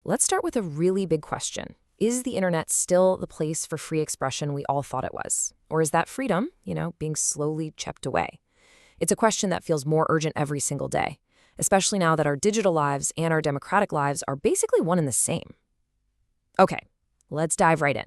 let's start with a really big question. Is the internet still the place for free expression we all thought it was? Or is that freedom, being slowly chipped away? It's a question that feels more urgent every single day, especially now that our digital lives and our democratic lives are basically one and the same. Okay, let's dive right in.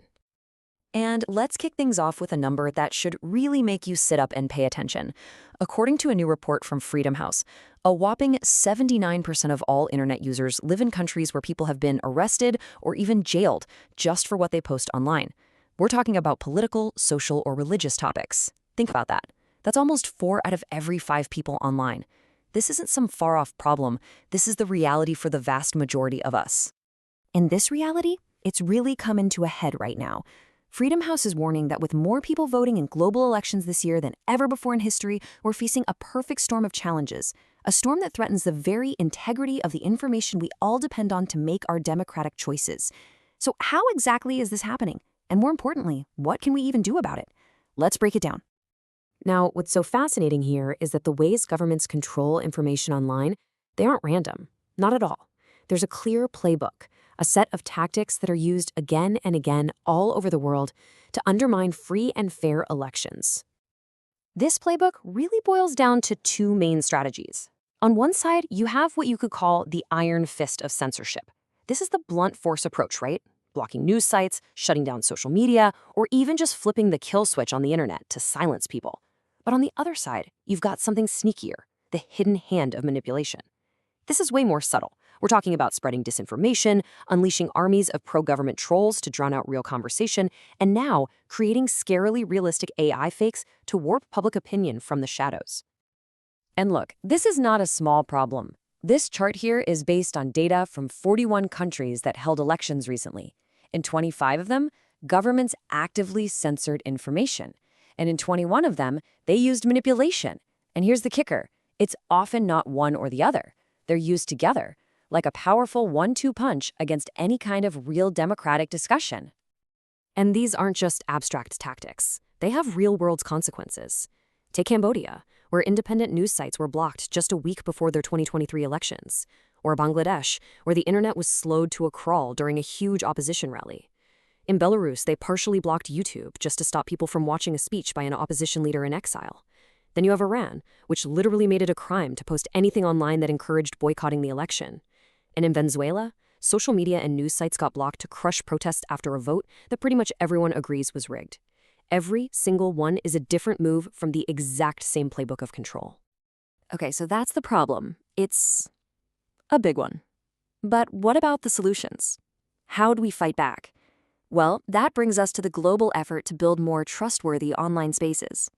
And let's kick things off with a number that should really make you sit up and pay attention. According to a new report from Freedom House, a whopping 79% of all internet users live in countries where people have been arrested or even jailed just for what they post online. We're talking about political, social, or religious topics. Think about that. That's almost 4 out of every 5 people online. This isn't some far-off problem. This is the reality for the vast majority of us. And this reality, it's really coming to a head right now. Freedom House is warning that with more people voting in global elections this year than ever before in history, we're facing a perfect storm of challenges, a storm that threatens the very integrity of the information we all depend on to make our democratic choices. So how exactly is this happening? And more importantly, what can we even do about it? Let's break it down. Now, what's so fascinating here is that the ways governments control information online, they aren't random. Not at all. There's a clear playbook, a set of tactics that are used again and again all over the world to undermine free and fair elections. This playbook really boils down to 2 main strategies. On one side, you have what you could call the iron fist of censorship. This is the blunt force approach, right? Blocking news sites, shutting down social media, or even just flipping the kill switch on the internet to silence people. But on the other side, you've got something sneakier, the hidden hand of manipulation. This is way more subtle. We're talking about spreading disinformation, unleashing armies of pro-government trolls to drown out real conversation, and now creating scarily realistic AI fakes to warp public opinion from the shadows. And look, this is not a small problem. This chart here is based on data from 41 countries that held elections recently. In 25 of them, governments actively censored information. And in 21 of them, they used manipulation. And here's the kicker. It's often not one or the other. They're used together, like a powerful 1-2 punch against any kind of real democratic discussion. And these aren't just abstract tactics. They have real-world consequences. Take Cambodia, where independent news sites were blocked just a week before their 2023 elections. Or Bangladesh, where the internet was slowed to a crawl during a huge opposition rally. In Belarus, they partially blocked YouTube just to stop people from watching a speech by an opposition leader in exile. Then you have Iran, which literally made it a crime to post anything online that encouraged boycotting the election. And in Venezuela, social media and news sites got blocked to crush protests after a vote that pretty much everyone agrees was rigged. Every single one is a different move from the exact same playbook of control. Okay, so that's the problem. It's a big one. But what about the solutions? How do we fight back? Well, that brings us to the global effort to build more trustworthy online spaces.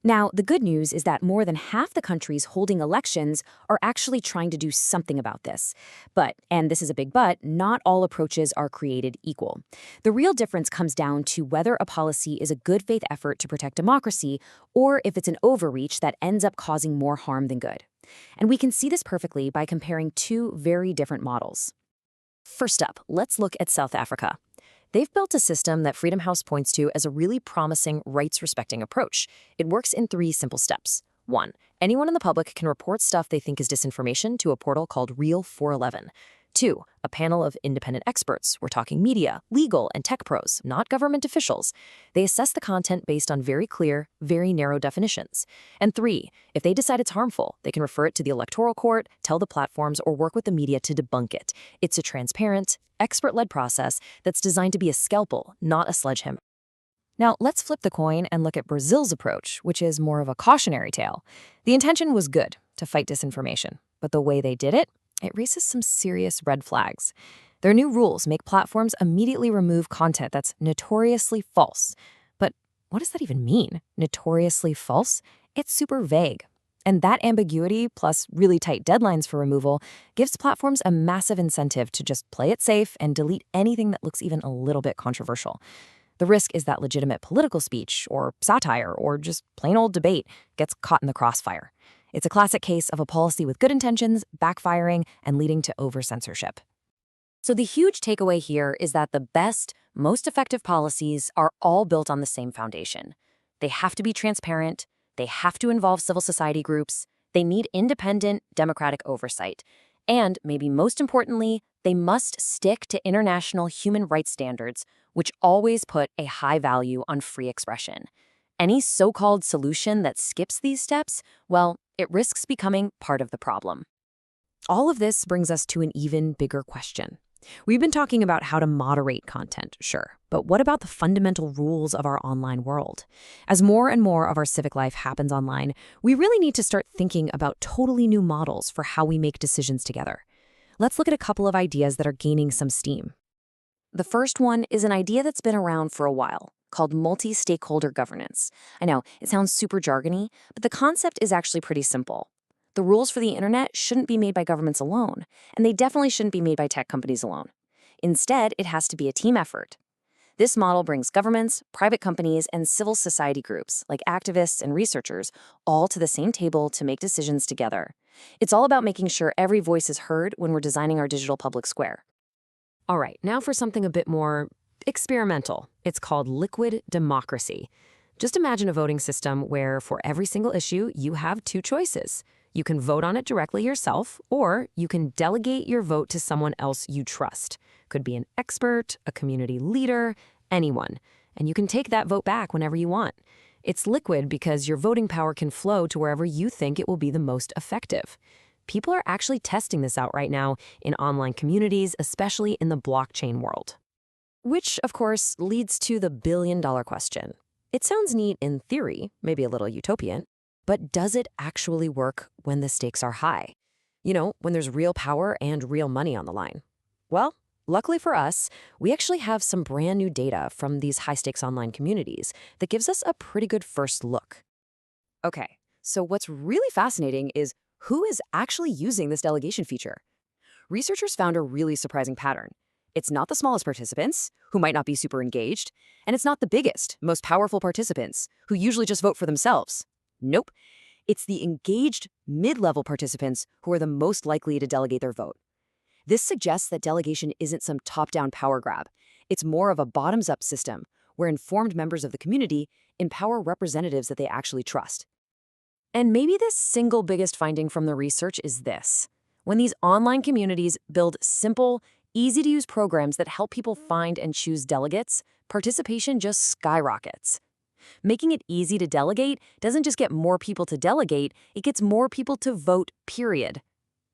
Now, the good news is that more than half the countries holding elections are actually trying to do something about this. But, and this is a big but, not all approaches are created equal. The real difference comes down to whether a policy is a good faith effort to protect democracy or if it's an overreach that ends up causing more harm than good. And we can see this perfectly by comparing 2 very different models. First up, let's look at South Africa. They've built a system that Freedom House points to as a really promising, rights-respecting approach. It works in 3 simple steps. 1. Anyone in the public can report stuff they think is disinformation to a portal called Real 411. 2. A panel of independent experts. We're talking media, legal, and tech pros, not government officials. They assess the content based on very clear, very narrow definitions. And 3. If they decide it's harmful, they can refer it to the electoral court, tell the platforms, or work with the media to debunk it. It's a transparent, expert-led process that's designed to be a scalpel, not a sledgehammer. Now, let's flip the coin and look at Brazil's approach, which is more of a cautionary tale. The intention was good, to fight disinformation, but the way they did it raises some serious red flags. Their new rules make platforms immediately remove content that's notoriously false. But what does that even mean? Notoriously false? It's super vague. And that ambiguity, plus really tight deadlines for removal, gives platforms a massive incentive to just play it safe and delete anything that looks even a little bit controversial. The risk is that legitimate political speech, or satire, or just plain old debate gets caught in the crossfire. It's a classic case of a policy with good intentions, backfiring, and leading to over-censorship. So the huge takeaway here is that the best, most effective policies are all built on the same foundation. They have to be transparent, they have to involve civil society groups, they need independent, democratic oversight, and maybe most importantly, they must stick to international human rights standards, which always put a high value on free expression. Any so-called solution that skips these steps, well, it risks becoming part of the problem. All of this brings us to an even bigger question. We've been talking about how to moderate content, sure, but what about the fundamental rules of our online world? As more and more of our civic life happens online, we really need to start thinking about totally new models for how we make decisions together. Let's look at a couple of ideas that are gaining some steam. The first one is an idea that's been around for a while, called multi-stakeholder governance. I know, it sounds super jargony, but the concept is actually pretty simple. The rules for the internet shouldn't be made by governments alone, and they definitely shouldn't be made by tech companies alone. Instead, it has to be a team effort. This model brings governments, private companies, and civil society groups, like activists and researchers, all to the same table to make decisions together. It's all about making sure every voice is heard when we're designing our digital public square. All right, now for something a bit more experimental. It's called liquid democracy. Just imagine a voting system where for every single issue, you have two choices. You can vote on it directly yourself, or you can delegate your vote to someone else you trust. Could be an expert, a community leader, anyone. And you can take that vote back whenever you want. It's liquid because your voting power can flow to wherever you think it will be the most effective. People are actually testing this out right now in online communities, especially in the blockchain world. Which, of course, leads to the billion-dollar question. It sounds neat in theory, maybe a little utopian, but does it actually work when the stakes are high? You know, when there's real power and real money on the line. Well, luckily for us, we actually have some brand new data from these high-stakes online communities that gives us a pretty good first look. Okay, so what's really fascinating is who is actually using this delegation feature? Researchers found a really surprising pattern. It's not the smallest participants, who might not be super engaged, and it's not the biggest, most powerful participants, who usually just vote for themselves. Nope. It's the engaged, mid-level participants who are the most likely to delegate their vote. This suggests that delegation isn't some top-down power grab. It's more of a bottoms-up system, where informed members of the community empower representatives that they actually trust. And maybe the single biggest finding from the research is this. When these online communities build simple, easy-to-use programs that help people find and choose delegates, participation just skyrockets. Making it easy to delegate doesn't just get more people to delegate, it gets more people to vote, period.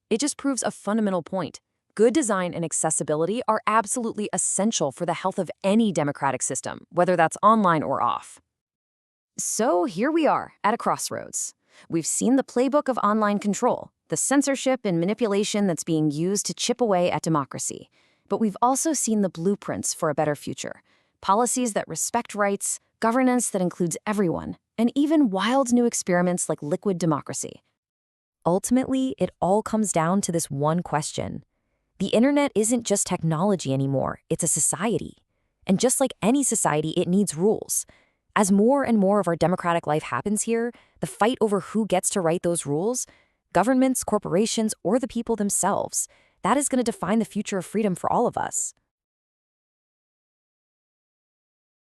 It just proves a fundamental point. Good design and accessibility are absolutely essential for the health of any democratic system, whether that's online or off. So here we are, at a crossroads. We've seen the playbook of online control, the censorship and manipulation that's being used to chip away at democracy. But we've also seen the blueprints for a better future. Policies that respect rights, governance that includes everyone, and even wild new experiments like liquid democracy. Ultimately, it all comes down to this one question. The internet isn't just technology anymore, it's a society. And just like any society, it needs rules. As more and more of our democratic life happens here, the fight over who gets to write those rules, governments, corporations, or the people themselves, that is going to define the future of freedom for all of us.